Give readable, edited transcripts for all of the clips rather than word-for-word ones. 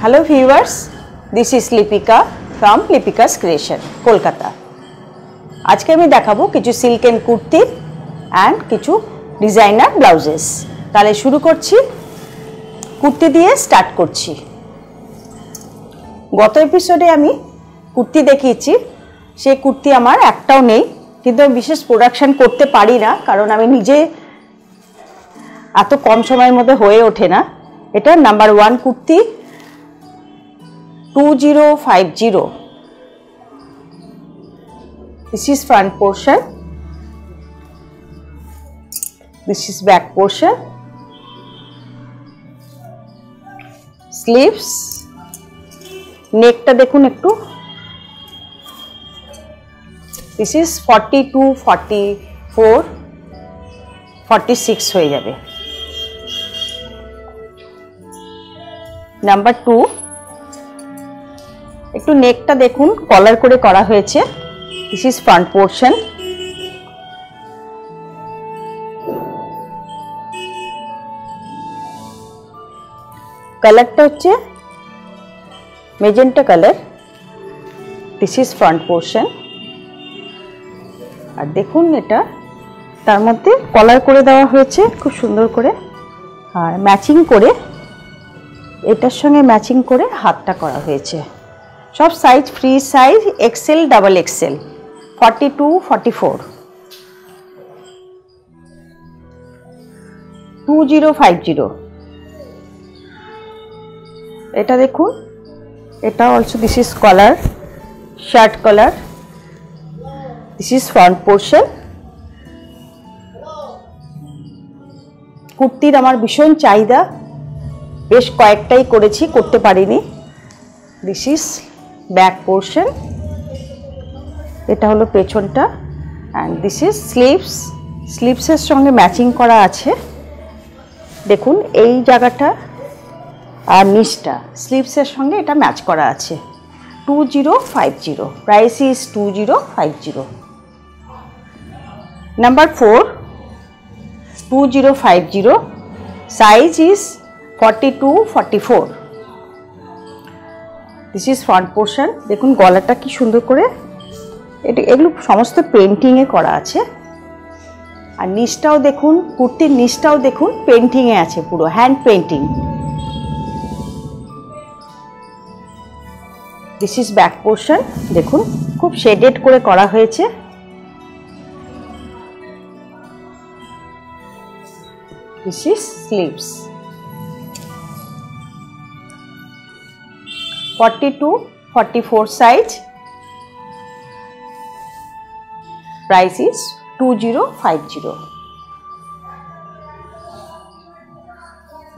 Hello viewers, this is Lipika from Lipika's Creation, Kolkata. আজকে আমি দেখাবো কিছু সিল্ক এন্ড কুর্তি এন্ড কিছু ডিজাইনার ব্লাউজেস। তাহলে শুরু করছি, কুর্তি দিয়ে স্টার্ট করছি। গত এপিসোডে আমি কুর্তি দেখিয়েছি, সেই কুর্তি আমার একটাও নেই, কিন্তু আমি বিশেষ প্রোডাকশন করতে পারি না কারণ আমি নিজে এত কম সময়ের মধ্যে হয়ে ওঠে না। এটা number 1 kurti 2050. This is front portion, this is back portion, sleeves, neck ta dekhun ekটু, this is 42, 44, 46 হয়ে যাবে। নাম্বার 2 একটু নেকটা দেখুন কলার করে করা হয়েছে। দিস ইজ ফ্রন্ট পোর্শন, কালারটা হচ্ছে magenta colour. This is front portion, আর দেখুন এটা তার মধ্যে কলার করে দেওয়া হয়েছে খুব সুন্দর করে, আর ম্যাচিং করে এটার সঙ্গে ম্যাচিং করে হাতটা করা হয়েছে। সব size free size, XL, double XL, 42, 44, 2050। এটা দেখুন, এটা also this is collar, shirt collar, this is front portion. কুর্তির আমার ভীষণ চাহিদা, বেশ কয়েকটাই করেছি, করতে পারিনি। দিস ইজ ব্যাক পোর্শন, এটা হলো পেছনটা, অ্যান্ড দিস ইজ স্লিভস। স্লিভসের সঙ্গে ম্যাচিং করা আছে, দেখুন এই জায়গাটা আর নিচটা স্লিভসের সঙ্গে এটা ম্যাচ করা আছে। 2050, price is 2050। Number 4 2050, size is 42, 44। This is front portion, দেখুন গলাটা কি সুন্দর করে, এগুলো সমস্ত পেন্টিংয়ে করা আছে। আর নিচটাও দেখুন, কুর্তির নিচটাও দেখুন পেন্টিংয়ে আছে, পুরো hand painting. This is back portion, দেখুন খুব শেডেড করে করা হয়েছে। This is sleeves, 42, 44 size, price is 2050.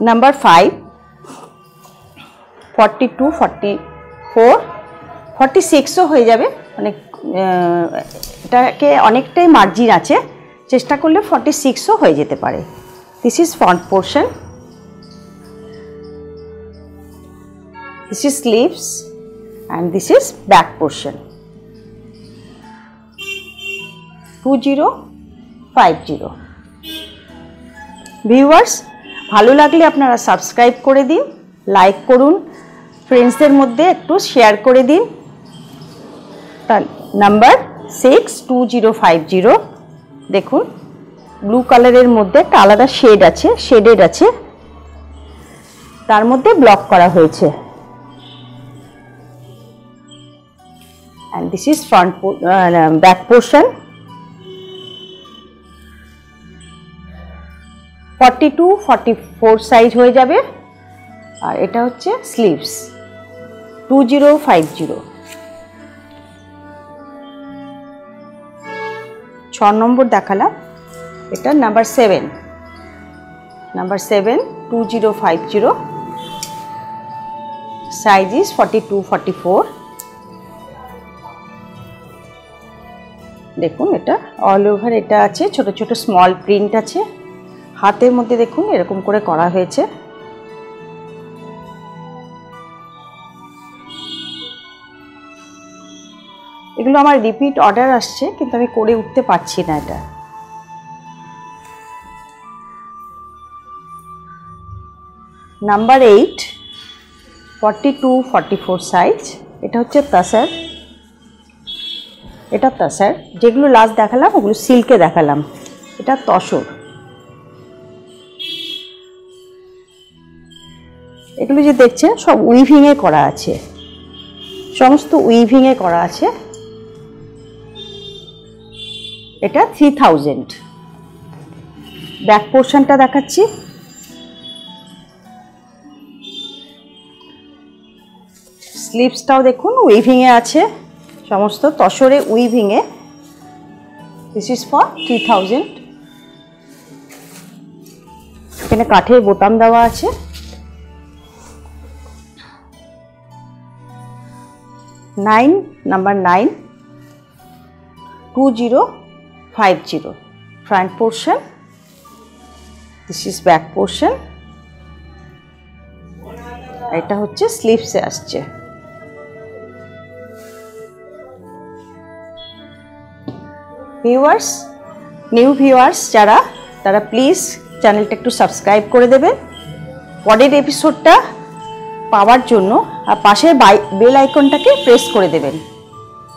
Number 5 42, 44, 46ও হয়ে যাবে, মানে এটাকে অনেকটাই মার্জিন আছে, চেষ্টা করলে 46ও হয়ে যেতে পারে। This is front portion, this is sleeves, and this is back portion. 2050 viewers, ভালো লাগলে আপনারা সাবস্ক্রাইব করে দিন, লাইক করুন, ফ্রেন্ডসদের মধ্যে একটু শেয়ার করে দিন। নাম্বার 6 2050, দেখুন ব্লু কালারের মধ্যে একটা আলাদা শেড আছে, শেডেড আছে, তার মধ্যে ব্লক করা হয়েছে। And this is front back portion, 42, 44 size হয়ে যাবে, আর এটা হচ্ছে স্লিভস 2050। 6 নম্বর দেখালাম, এটা নাম্বার 7, নাম্বার 7 2050, সাইজ ইজ 42, 44। দেখুন এটা অল ওভার এটা আছে, ছোট ছোট স্মল প্রিন্ট আছে, হাতের মধ্যে দেখুন এরকম করে করা হয়েছে। এগুলো আমার রিপিট অর্ডার আসছে, কিন্তু আমি করে উঠতে পারছি না। এটা নাম্বার 8 42-44 সাইজ। এটা হচ্ছে তাসার, এটা তাসার। যেগুলো লাস্ট দেখালাম ওগুলো সিল্কে দেখালাম, এটা তসর। এগুলো যে দেখছেন সব উইভিংয়ে করা আছে, সমস্ত উইভিংয়ে করা আছে। এটা 3000। ব্যাক পোর্শনটা দেখাচ্ছি। স্লিভসটাও দেখুন উইভিংয়ে আছে, সমস্ত তসরে উইভিংয়ে। This is for 3000। এখানে কাঠের বোতাম দেওয়া আছে। Number 9, 2050 front portion. This is back portion. এটা হচ্ছে স্লিভসে আসছে। ভিউয়ার্স, নিউ ভিউয়ার্স যারা, তারা প্লিজ চ্যানেলটা একটু সাবস্ক্রাইব করে দেবেন পরের এপিসোডটা পাওয়ার জন্য, আর পাশের বেল আইকনটাকে প্রেস করে দেবেন,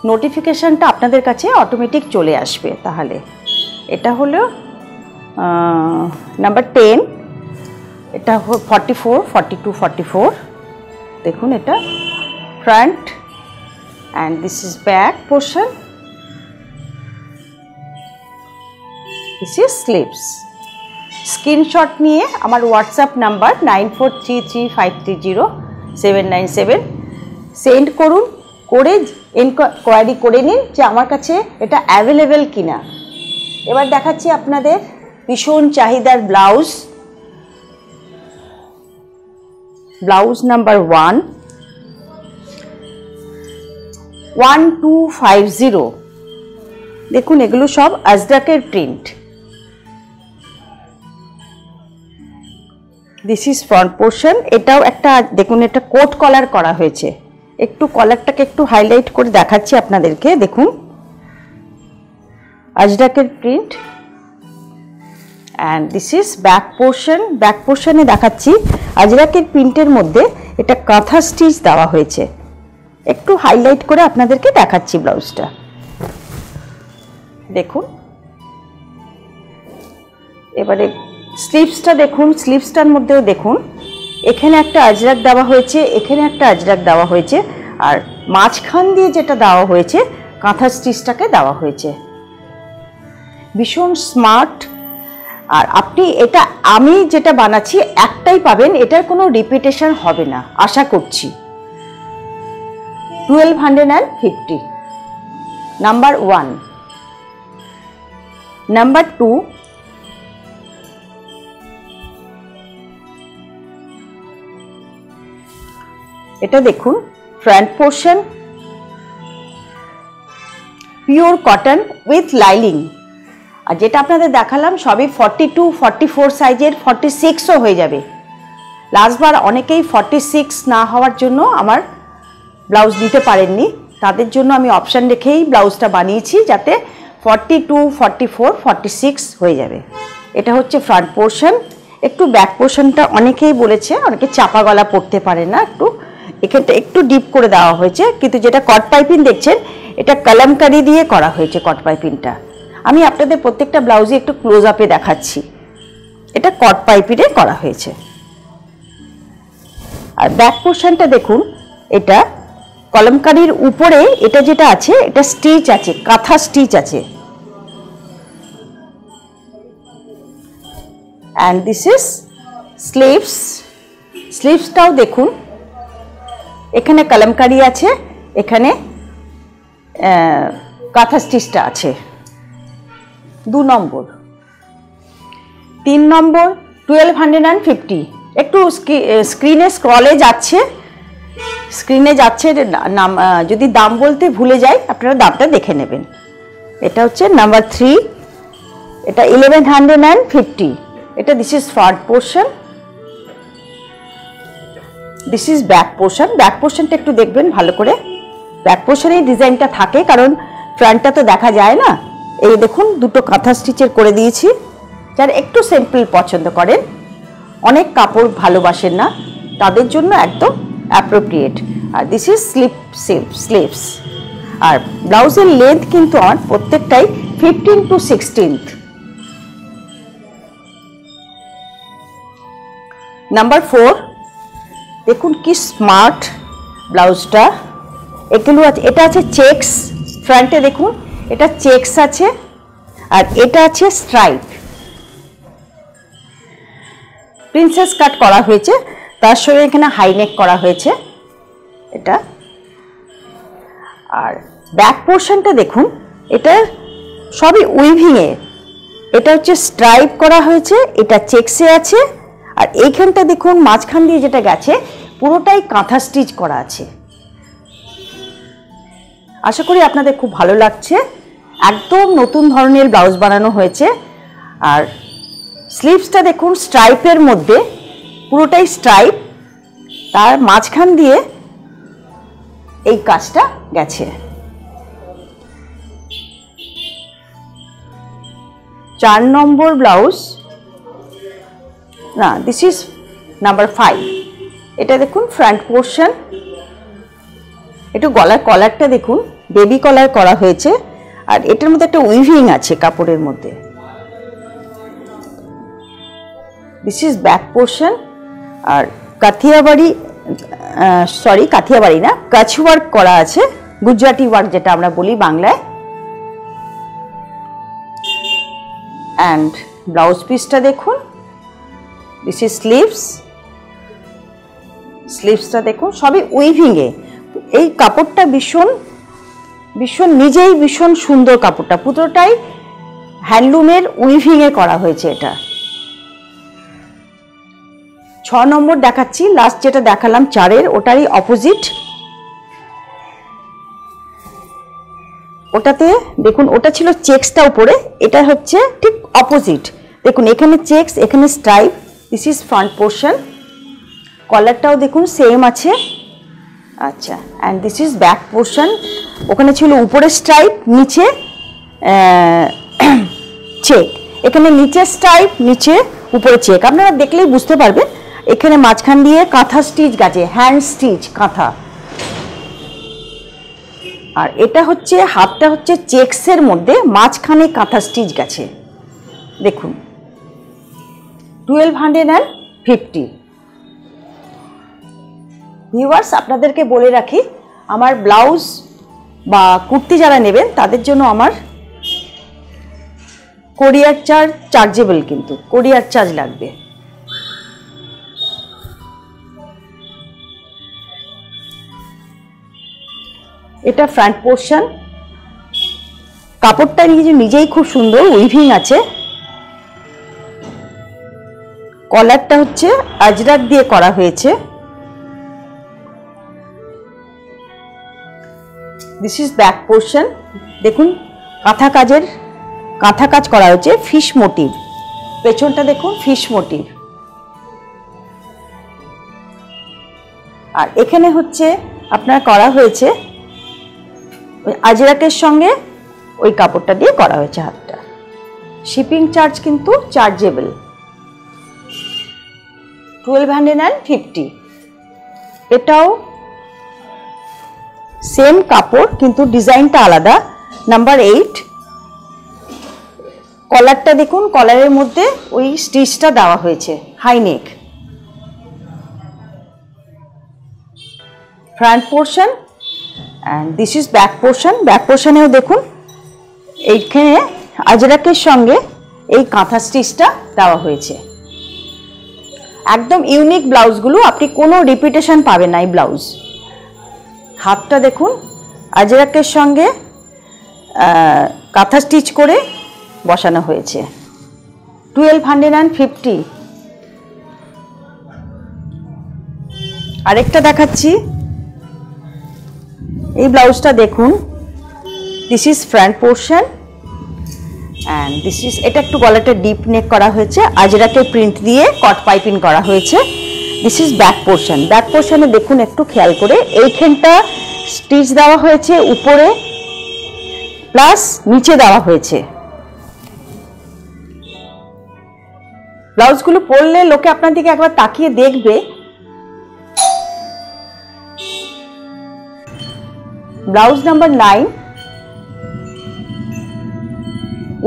নোটিফিকেশানটা আপনাদের কাছে অটোমেটিক চলে আসবে। তাহলে এটা হলো নাম্বার 10, এটা 44, 42, 44। দেখুন এটা front, and this is back portion, this is sleeves. Screenshot নিয়ে আমার হোয়াটসঅ্যাপ নাম্বার 9433530797 সেন্ড করুন, করে কোয়ারি করে নিন যে আমার কাছে এটা অ্যাভেলেবেল কিনা। এবার দেখাচ্ছি আপনাদের ভীষণ চাহিদার ব্লাউজ। Blouse number 1250। দেখুন এগুলো সব আজরাকের print. This is front portion. এটাও একটা দেখুন, এটা কোট কলার করা হয়েছে। একটু কলারটাকে একটু হাইলাইট করে দেখাচ্ছি আপনাদেরকে। দেখুন আজরাকের print, and this is back portion. Back পোর্শনে দেখাচ্ছি আজরাকের প্রিন্টের মধ্যে এটা কাঁথা স্টিচ দেওয়া হয়েছে। একটু হাইলাইট করে আপনাদেরকে দেখাচ্ছি ব্লাউজটা। দেখুন এবারে স্লিভসটা দেখুন, স্লিভসটার মধ্যেও দেখুন এখানে একটা আজরাক দেওয়া হয়েছে, এখানে একটা আজরাক দেওয়া হয়েছে, আর মাঝখান দিয়ে যেটা দেওয়া হয়েছে কাঁথা স্টিচটাকে দেওয়া হয়েছে। ভীষণ স্মার্ট। আর আপনি এটা, আমি যেটা বানাচ্ছি একটাই পাবেন, এটার কোনো রিপিটেশন হবে না আশা করছি। 1250 নাম্বার 1। নাম্বার 2, এটা দেখুন front portion, pure cotton with lining. আর যেটা আপনাদের দেখালাম সবই 42-44 সাইজের, 46ও হয়ে যাবে। লাস্টবার অনেকেই 46 না হওয়ার জন্য আমার ব্লাউজ দিতে পারেননি, তাদের জন্য আমি অপশান রেখেই ব্লাউজটা বানিয়েছি যাতে 42, 44, 46 হয়ে যাবে। এটা হচ্ছে ফ্রন্ট পোর্শন। একটু ব্যাক পোর্শনটা অনেকেই বলেছে অনেকে চাপা গলা পরতে পারে না, একটু এখানটা একটু ডিপ করে দেওয়া হয়েছে। কিন্তু যেটা কট পাইপিং দেখছেন এটা কলমকারি দিয়ে করা হয়েছে কট পাইপিংটা। আমি আপনাদের প্রত্যেকটা ব্লাউজে একটু ক্লোজ আপে দেখাচ্ছি। এটা কট পাইপিংয়ে করা হয়েছে। আর ব্যাক পোর্শনটা দেখুন, এটা কলমকারির উপরে এটা যেটা আছে এটা স্টিচ আছে, কাঁথা স্টিচ আছে। And this is sleeves. স্লিভসটাও দেখুন এখানে কলমকারি আছে, এখানে কাঁথা স্টিচটা আছে। 2 নম্বর। 3 নম্বর 1250। একটু স্ক্রিনে স্ক্রলে যাচ্ছে, যদি দাম বলতে ভুলে যাই আপনারা দামটা দেখে নেবেন। এটা হচ্ছে নাম্বার 3, এটা 1150। এটা this is front portion, this is back portion. Back পোর্শনটা একটু দেখবেন ভালো করে, ব্যাক পোর্শনেই ডিজাইনটা থাকে, কারণ ফ্রন্টটা তো দেখা যায় না। এই দেখুন দুটো কাঁথা স্টিচের করে দিয়েছি। যারা একটু সিম্পল পছন্দ করেন, অনেক কাপড় ভালোবাসেন না, তাদের জন্য একদম অ্যাপ্রোপ্রিয়েট। আর দিস ইজ স্লিভস। আর ব্লাউজের লেন্থ কিন্তু আমার প্রত্যেকটাই 15 to 16। নাম্বার 4, দেখুন কি স্মার্ট ব্লাউজটা। এগুলো আছে, এটা আছে চেকস ফ্রন্টে, দেখুন এটা চেকস আছে আর এটা আছে স্ট্রাইপ। প্রিন্সেস কাট করা হয়েছে, তার সঙ্গে এখানে হাইনেক করা হয়েছে এটা। আর ব্যাক পোর্শনটা দেখুন, এটা সবই উইভিংয়ে, এটা হচ্ছে স্ট্রাইপ করা হয়েছে, এটা চেকসে আছে। আর এইখানটা দেখুন মাঝখান দিয়ে যেটা গেছে পুরোটাই কাঁথা স্টিচ করা আছে। আশা করি আপনাদের খুব ভালো লাগছে। একদম নতুন ধরনের ব্লাউজ বানানো হয়েছে। আর স্লিভসটা দেখুন স্ট্রাইপের মধ্যে, পুরোটাই স্ট্রাইপ, তার মাঝখান দিয়ে এই কাজটা গেছে। 4 নম্বর ব্লাউজ, না দিস ইজ নাম্বার 5। এটা দেখুন ফ্রন্ট পোর্শন, একটু গলার কলারটা দেখুন বেবি কলার করা হয়েছে। আর এটার মধ্যে একটা উইভিং আছে কাপড়ের মধ্যে। This is back portion. আর কাথিয়াবাড়ি, কাথিয়াবাড়ি না, কাছ ওয়ার্ক করা আছে, গুজরাটি ওয়ার্ক যেটা আমরা বলি বাংলায়। অ্যান্ড ব্লাউজ পিসটা দেখুন, দিস ইজ স্লিভসটা দেখুন সবই উইভিংয়ে। এই কাপড়টা ভীষণ নিজেই ভীষণ সুন্দর কাপড়টা, পুরোটাই হ্যান্ডলুমের উইভিংয়ে করা হয়েছে এটা। 6 নম্বর দেখাচ্ছি, লাস্ট যেটা দেখালাম 4-এর, ওটারই অপোজিট। ওটাতে দেখুন ওটা ছিল চেকসটা উপরে, এটা হচ্ছে ঠিক অপোজিট। দেখুন এখানে চেকস, এখানে stripe. This is front portion. কলারটাও দেখুন সেম আছে। আচ্ছা, and this is back portion. ওখানে ছিল উপরে স্ট্রাইপ, নিচে চেক। এখানে নিচে স্ট্রাইপ, নিচে উপরে চেক। আপনারা দেখলেই বুঝতে পারবেন এখানে মাঝখান দিয়ে কাঁথা স্টিচ গেছে, হ্যান্ড স্টিচ কাঁথা। আর এটা হচ্ছে হাতটা হচ্ছে চেকসের মধ্যে, মাঝখানে কাঁথা স্টিচ গেছে। দেখুন 1250। ভিউয়ার্স, আপনাদেরকে বলে রাখি, আমার ব্লাউজ বা কুর্তি যারা নেবেন তাদের জন্য আমার কোরিয়ার চার্জ চার্জেবল, কিন্তু কোরিয়ার চার্জ লাগবে। এটা ফ্রন্ট পোর্শন। কাপড়টা নিজেই খুব সুন্দর উইভিং আছে। কলারটা হচ্ছে আজরাক দিয়ে করা হয়েছে। This is back portion. দেখুন কাঁথা কাজ করা হয়েছে, ফিশ মোটিভ। পেছনটা দেখুন ফিশ মোটিভ। আর এখানে হচ্ছে আপনার করা হয়েছে আজরাকের সঙ্গে ওই কাপড়টা দিয়ে করা হয়েছে হাতটা। শিপিং চার্জ কিন্তু চার্জেবল। 1250। এটাও সেম কাপড় কিন্তু ডিজাইনটা আলাদা। নাম্বার 8। কলারটা দেখুন, কলারের মধ্যে ওই স্টিচটা দেওয়া হয়েছে, high neck. Front portion and this is back portion. Back পোর্শনেও দেখুন এইখানে আজরাকের সঙ্গে এই কাঁথা স্টিচটা দেওয়া হয়েছে। একদম ইউনিক ব্লাউজগুলো, আপনি কোনো রিপিটেশন পাবেন না এই ব্লাউজ। হাতটা দেখুন আজরাকের সঙ্গে কাঁথা স্টিচ করে বসানো হয়েছে। 1250। আরেকটা দেখাচ্ছি, এই ব্লাউজটা দেখুন। This is front portion and this is, এটা একটু গলাটা ডিপ নেক করা হয়েছে, আজরাকের প্রিন্ট দিয়ে কট পাইপিং করা হয়েছে। This is back portion. Back পোর্শনে দেখুন একটু খেয়াল করে, এইখানটা স্টিচ দেওয়া হয়েছে উপরে প্লাস নিচে দেওয়া হয়েছে। ব্লাউজগুলো পরলে লোকে আপনার দিকে একবার তাকিয়ে দেখবে। Blouse number 9,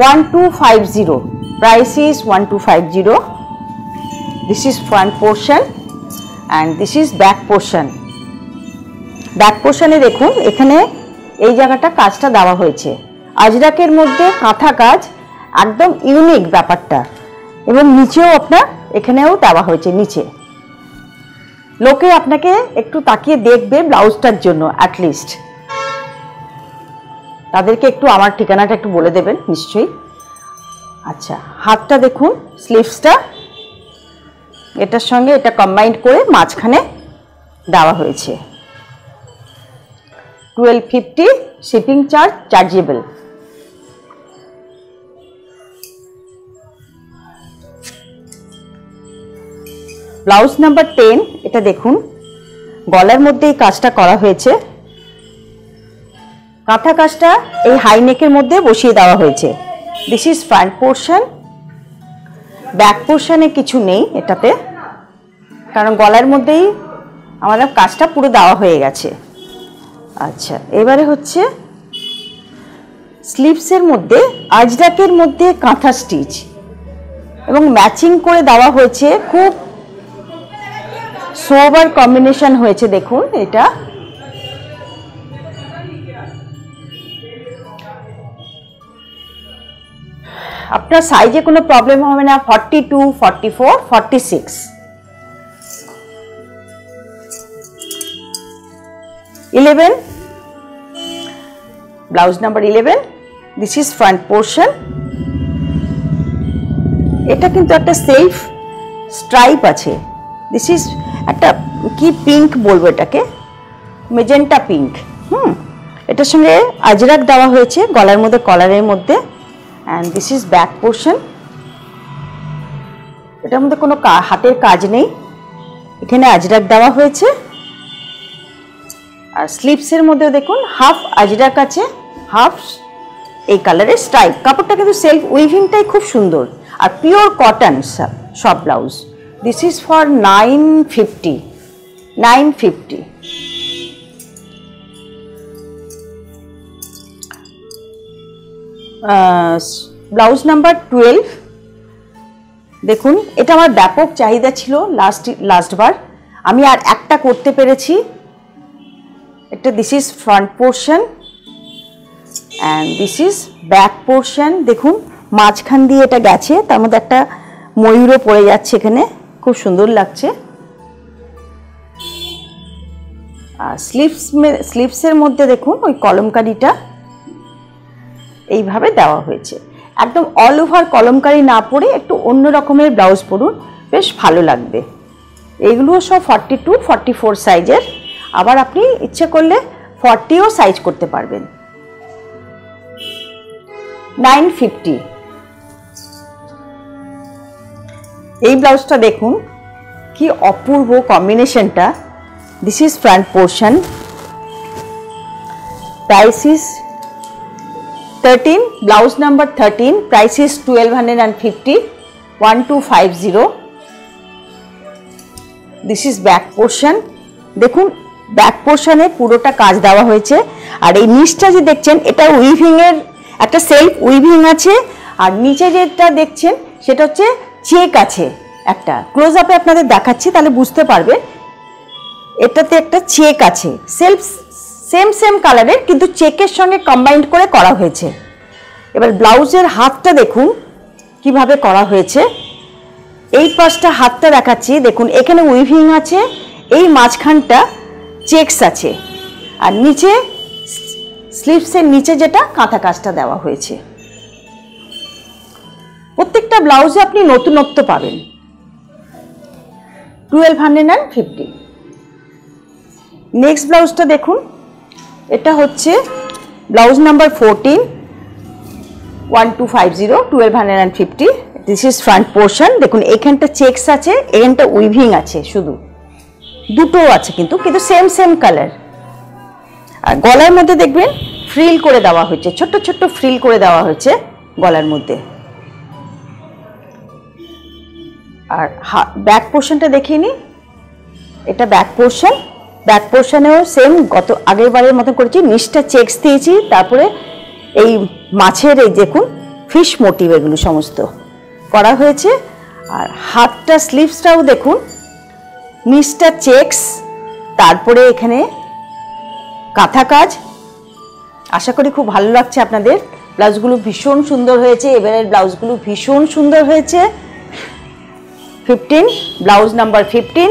1250, price is 1250. This is front portion and this is back portion. Back পোর্শনে দেখুন এখানে এই জায়গাটা কাজটা দেওয়া হয়েছে, আজরাকের মধ্যে কাঁথা কাজ, একদম ইউনিক ব্যাপারটা। এবং নিচেও আপনার এখানেও দেওয়া হয়েছে, নিচে লোকে আপনাকে একটু তাকিয়ে দেখবে ব্লাউজটার জন্য, অ্যাটলিস্ট তাদেরকে একটু আমার ঠিকানাটা একটু বলে দেবেন নিশ্চয়ই। আচ্ছা, হাতটা দেখুন, স্লিভসটা এটার সঙ্গে এটা কম্বাইন্ড করে মাঝখানে দেওয়া হয়েছে। 1250, shipping charge chargeable. Blouse number 10, এটা দেখুন গলার মধ্যে এই কাজটা করা হয়েছে, কাঁথা কাজটা এই হাই নেকের মধ্যে বসিয়ে দেওয়া হয়েছে। This is front portion. Back পোর্শনে কিছু নেই এটাতে, কারণ গলার মধ্যেই আমাদের কাজটা পুরো দেওয়া হয়ে গেছে। আচ্ছা, এবারে হচ্ছে স্লিভসের মধ্যে আজরাকের মধ্যে কাঁথা স্টিচ এবং ম্যাচিং করে দেওয়া হয়েছে, খুব সোবার কম্বিনেশন হয়েছে। দেখুন এটা আপনার সাইজে কোনো প্রবলেম হবে না। 42, 44, 46। 11, blouse number 11, this is front portion. এটা কিন্তু একটা সেলফ স্ট্রাইপ আছে, দিস ইজ একটা কি পিঙ্ক বলবো এটাকে, মেজেন্টা পিঙ্ক। এটার সঙ্গে আজরাক দেওয়া হয়েছে গলার মধ্যে, কলারের মধ্যে। And this is back portion. এটার মধ্যে কোনো হাতের কাজ নেই, এখানে আজরাক দেওয়া হয়েছে। আর স্লিভসের মধ্যে দেখুন হাফ আজরাক আছে, হাফ এই কালারের স্ট্রাইপ। কাপড়টা কিন্তু সেলফ উইভিংটাই খুব সুন্দর, আর পিওর কটন সব blouse. This is for 950, 950। Blouse number 12, দেখুন এটা আমার ব্যাপক চাহিদা ছিল লাস্টবার, আমি আর একটা করতে পেরেছি। এটা this is front portion and this is back portion. দেখুন মাঝখান দিয়ে এটা গেছে, তার মধ্যে একটা ময়ূরও পড়ে যাচ্ছে এখানে, খুব সুন্দর লাগছে। আর স্লিভসের মধ্যে দেখুন ওই কলমকারিটা এইভাবে দেওয়া হয়েছে। একদম অল ওভার কলমকারি না পরে একটু অন্য রকমের ব্লাউজ পরুন, বেশ ভালো লাগবে। এইগুলো সব 42, 44 সাইজের, আবার আপনি ইচ্ছে করলে 40ও সাইজ করতে পারবেন। 950। এই ব্লাউজটা দেখুন কি অপূর্ব কম্বিনেশনটা। This is front portion, price is 13, blouse number 13, price is 1250, 1250। This is back portion. দেখুন ব্যাক পোর্শনে পুরোটা কাজ দেওয়া হয়েছে, আর এই নিচটা যে দেখছেন এটা উইভিং এর একটা সেলফ উইভিং আছে, আর নিচে যেটা দেখছেন সেটা হচ্ছে চেক আছে একটা। ক্লোজ আপে আপনাদের দেখাচ্ছি তাহলে বুঝতে পারবে, এটাতে একটা চেক আছে, সেম কালারের, কিন্তু চেকের সঙ্গে কম্বাইন্ড করে করা হয়েছে। এবার ব্লাউজের হাতটা দেখুন কিভাবে করা হয়েছে। এই পাশটা হাতটা দেখাচ্ছি, দেখুন এখানে উইভিং আছে, এই মাঝখানটা চেকস আছে, আর নিচে স্লিভসের নিচে যেটা কাঁথা কাজটা দেওয়া হয়েছে। প্রত্যেকটা ব্লাউজে আপনি নতুনত্ব পাবেন। 1250। নেক্সট ব্লাউজটা দেখুন, এটা হচ্ছে blouse number 14, 1250, 1250। This is front portion. দেখুন এখানটা চেকস আছে, এখানটা উইভিং আছে, শুধু দুটো আছে কিন্তু সেম কালার। আর গলার মধ্যে দেখবেন ফ্রিল করে দেওয়া হয়েছে, ছোট্ট ছোট্ট ফ্রিল করে দেওয়া হয়েছে গলার মধ্যে। আর ব্যাক পোর্শনটা দেখিয়ে নিই, এটা ব্যাক পোর্শন। ব্যাক পোর্শনেও সেম গত আগের বারের মতো করেছি, নিচটা চেকস দিয়েছি, তারপরে এই মাছের এই দেখুন ফিশ মোটিভ এগুলো সমস্ত করা হয়েছে। আর হাতটা স্লিভসটাও দেখুন নিচটা চেকস, তারপরে এখানে কাঁথা কাজ। আশা করি খুব ভালো লাগছে আপনাদের। ব্লাউজগুলো ভীষণ সুন্দর হয়েছে, এবারের ব্লাউজগুলো ভীষণ সুন্দর হয়েছে। 15 ব্লাউজ নাম্বার 15।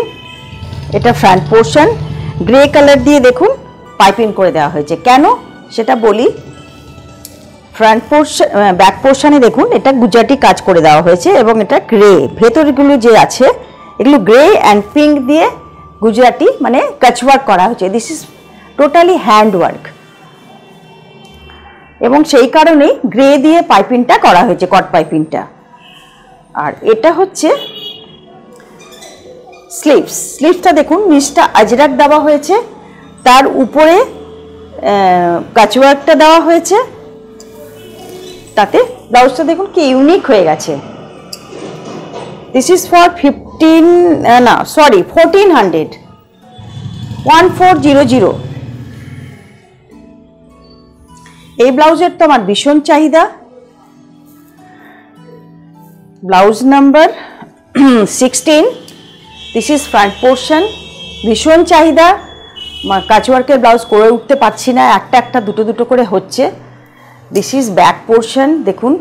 এটা ফ্রন্ট পোর্শন গ্রে কালার দিয়ে দেখুন পাইপিং করে দেওয়া হয়েছে। কেন সেটা বলি। ফ্রন্ট পোর্শন ব্যাক পোর্শনে দেখুন এটা গুজরাটি কাজ করে দেওয়া হয়েছে এবং এটা গ্রে, ভেতরগুলো যে আছে এগুলো গ্রে অ্যান্ড পিঙ্ক দিয়ে গুজরাটি মানে কাচওয়ার্ক করা হয়েছে। This is totally hand work এবং সেই কারণেই গ্রে দিয়ে পাইপিংটা করা হয়েছে, কট পাইপিংটা। আর এটা হচ্ছে স্লিভসটা দেখুন নিচটা আজরাক দেওয়া হয়েছে, তার উপরে কাচওয়ার্কটা দেওয়া হয়েছে, তাতে ব্লাউজটা দেখুন কি ইউনিক হয়ে গেছে। This is for 1400 1400। এই ব্লাউজের তো আমার ভীষণ চাহিদা। Blouse number 16। This is front portion, ভীষণ চাহিদা। কাচওয়ার্কের ব্লাউজ করে উঠতে পারছি না, একটা দুটো করে হচ্ছে। দিস ইজ ব্যাক পোর্শন, দেখুন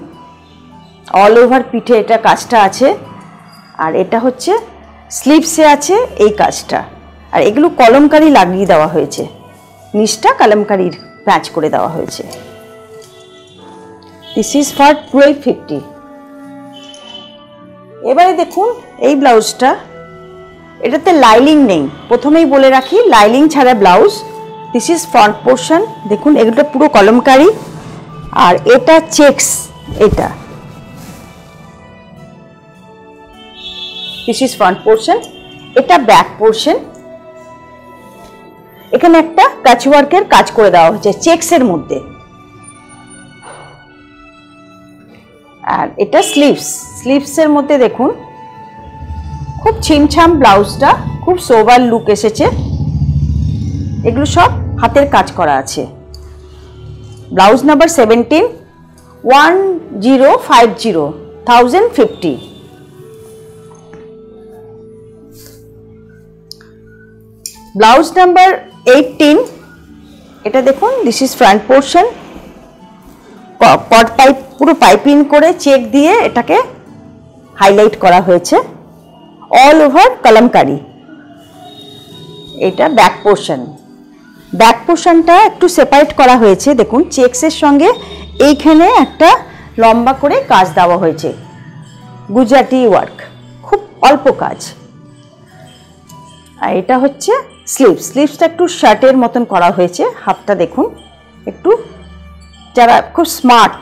অল ওভার পিঠে এটা কাজটা আছে। আর এটা হচ্ছে স্লিভসে আছে এই কাজটা। আর এগুলো কলমকারি লাগিয়ে দেওয়া হয়েছে, নিচটা কলমকারির প্যাচ করে দেওয়া হয়েছে। This is for 1250। এবারে দেখুন এই ব্লাউজটা, এটাতে লাইলিং নেই, প্রথমেই বলে রাখি লাইলিং ছাড়া blouse. This is front portion, দেখুন এগুলো পুরো কলমকারি। আর এটা চেকস, এটা দিস ইজ ফ্রন্ট পোর্শন, এটা ব্যাক পোর্শন। এখানে একটা কাচওয়ার্কের কাজ করে দেওয়া হয়েছে চেকসের মধ্যে। আর এটা স্লিভসের মধ্যে দেখুন খুব ছিমছাম ব্লাউজটা, খুব সোবার লুক এসেছে। এগুলো সব হাতের কাজ করা আছে। Blouse number 17 1050 blouse number 18। এটা দেখুন দিস ইজ ফ্রন্ট পোর্শন, কট পাইপ পুরো পাইপিং করে চেক দিয়ে এটাকে হাইলাইট করা হয়েছে, অল ওভার কলমকারি। এটা ব্যাক পোর্শন, ব্যাক পোর্শনটা একটু সেপারেট করা হয়েছে, দেখুন চেকসের সঙ্গে এইখানে একটা লম্বা করে কাজ দেওয়া হয়েছে, গুজরাটি ওয়ার্ক, খুব অল্প কাজ। আর এটা হচ্ছে স্লিভসটা একটু শার্টের মতন করা হয়েছে। হাতটা দেখুন একটু, যারা খুব স্মার্ট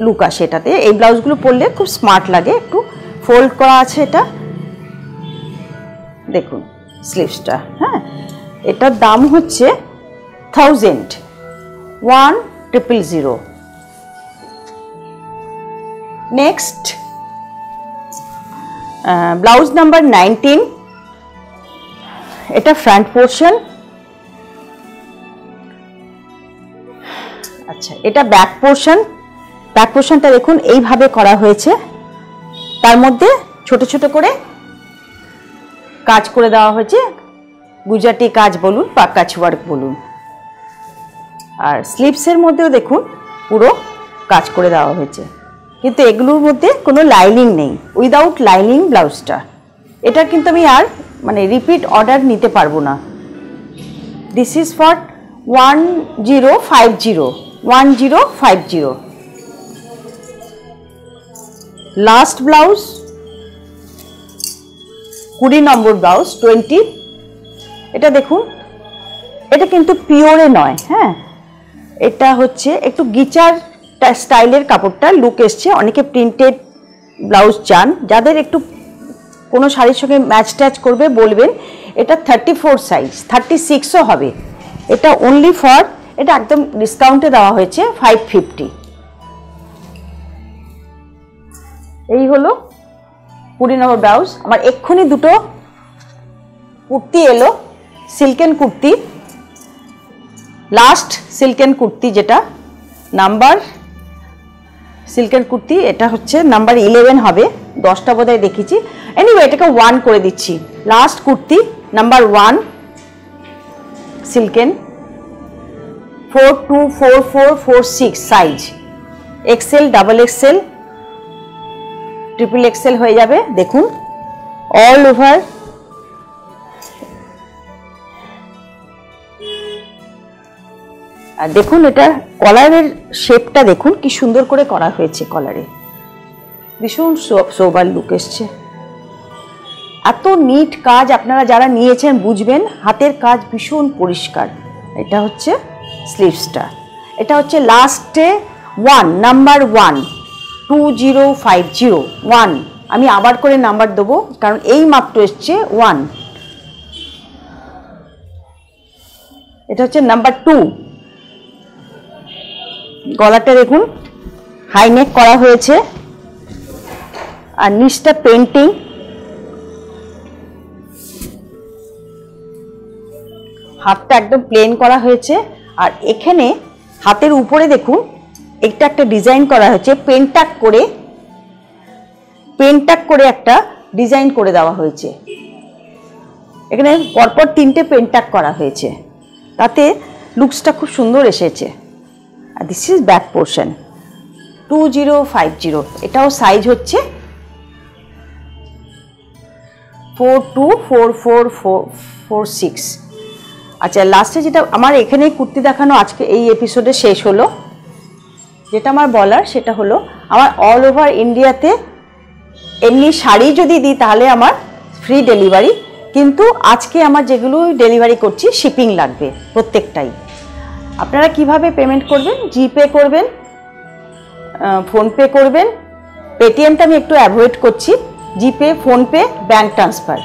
লুক আসে এটাতে, এই ব্লাউজগুলো পরলে খুব স্মার্ট লাগে। একটু ফোল্ড করা আছে এটা, দেখুন স্লিভসটা। হ্যাঁ, এটার দাম হচ্ছে 1000। Next blouse number 19। এটা ফ্রন্ট পোর্শন। আচ্ছা, এটা ব্যাক পোর্শন। ব্যাক পোর্শনটা দেখুন এইভাবে করা হয়েছে, তার মধ্যে ছোট ছোট করে কাজ করে দেওয়া হয়েছে, গুজরাটি কাজ বলুন বা কাচওয়ার্ক বলুন। আর স্লিভসের মধ্যেও দেখুন পুরো কাজ করে দেওয়া হয়েছে, কিন্তু এগুলোর মধ্যে কোনো লাইনিং নেই, উইদাউট লাইনিং ব্লাউজটা। এটা কিন্তু আমি আর মানে রিপিট অর্ডার নিতে পারবো না। This is for 1050। Last blouse 20 number blouse 20। এটা দেখুন, এটা কিন্তু পিওরে নয়। হ্যাঁ, এটা হচ্ছে একটু গিচার স্টাইলের কাপড়টা লুক এসছে। অনেকে প্রিন্টেড ব্লাউজ চান, যাদের একটু কোনো শাড়ির সঙ্গে ম্যাচ ট্যাচ করবে বলবেন। এটা 34 সাইজ, 36ও হবে। এটা অনলি ফর, এটা একদম ডিসকাউন্টে দেওয়া হয়েছে 550। এই হলো 20 নম্বর ব্লাউজ। আমার এক্ষুনি দুটো কুর্তি এলো silken kurti, last silken kurti, যেটা নাম্বার সিল্কের কুর্তি, এটা হচ্ছে নাম্বার 11 হবে, 10টা বোধহয় দেখেছি। এনিওয়ে এটাকে 1 করে দিচ্ছি। Last kurti number 1 silken, 424446 size, XL, double XL, triple XL হয়ে যাবে। দেখুন অল ওভার আর দেখুন এটা কলারের শেপটা দেখুন কি সুন্দর করে করা হয়েছে, কলারে ভীষণ সোবার লুক এসছে। এত নিট কাজ, আপনারা যারা নিয়েছেন বুঝবেন, হাতের কাজ ভীষণ পরিষ্কার। এটা হচ্ছে স্লিভসটা, এটা হচ্ছে লাস্টে 1 নাম্বার 1 2050 আমি আবার করে নাম্বার দেবো কারণ এই মাপটা এসছে 1। এটা হচ্ছে নাম্বার 2। গলাটা দেখুন হাই নেক করা হয়েছে আর নিচটা পেন্টিং, হাতটা একদম প্লেন করা হয়েছে। আর এখানে হাতের উপরে দেখুন এটা একটা ডিজাইন করা হয়েছে, পেন্টাক করে একটা ডিজাইন করে দেওয়া হয়েছে। এখানে পরপর 3টে পেন্টাক করা হয়েছে, তাতে লুকসটা খুব সুন্দর এসেছে। আর দিস ইজ ব্যাক পোর্শন 2050, এটাও সাইজ হচ্ছে 424446। আচ্ছা লাস্টে যেটা আমার এখানে কুর্তি দেখানো আজকে এই এপিসোডে শেষ হলো, যেটা আমার বলার সেটা হলো আমার অল ওভার ইন্ডিয়াতে এমনি শাড়ি যদি দিই তাহলে আমার ফ্রি ডেলিভারি, কিন্তু আজকে আমার যেগুলো ডেলিভারি করছি শিপিং লাগবে প্রত্যেকটাই। আপনারা কিভাবে পেমেন্ট করবেন? জিপে করবেন, ফোনপে করবেন, পেটিএমটা আমি একটু অ্যাভয়েড করছি, জিপে, ফোনপে, ব্যাঙ্ক ট্রান্সফার।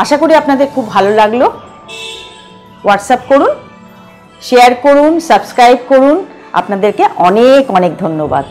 আশা করি আপনাদের খুব ভালো লাগলো। হোয়াটসঅ্যাপ করুন, শেয়ার করুন, সাবস্ক্রাইব করুন। আপনাদেরকে অনেক অনেক ধন্যবাদ।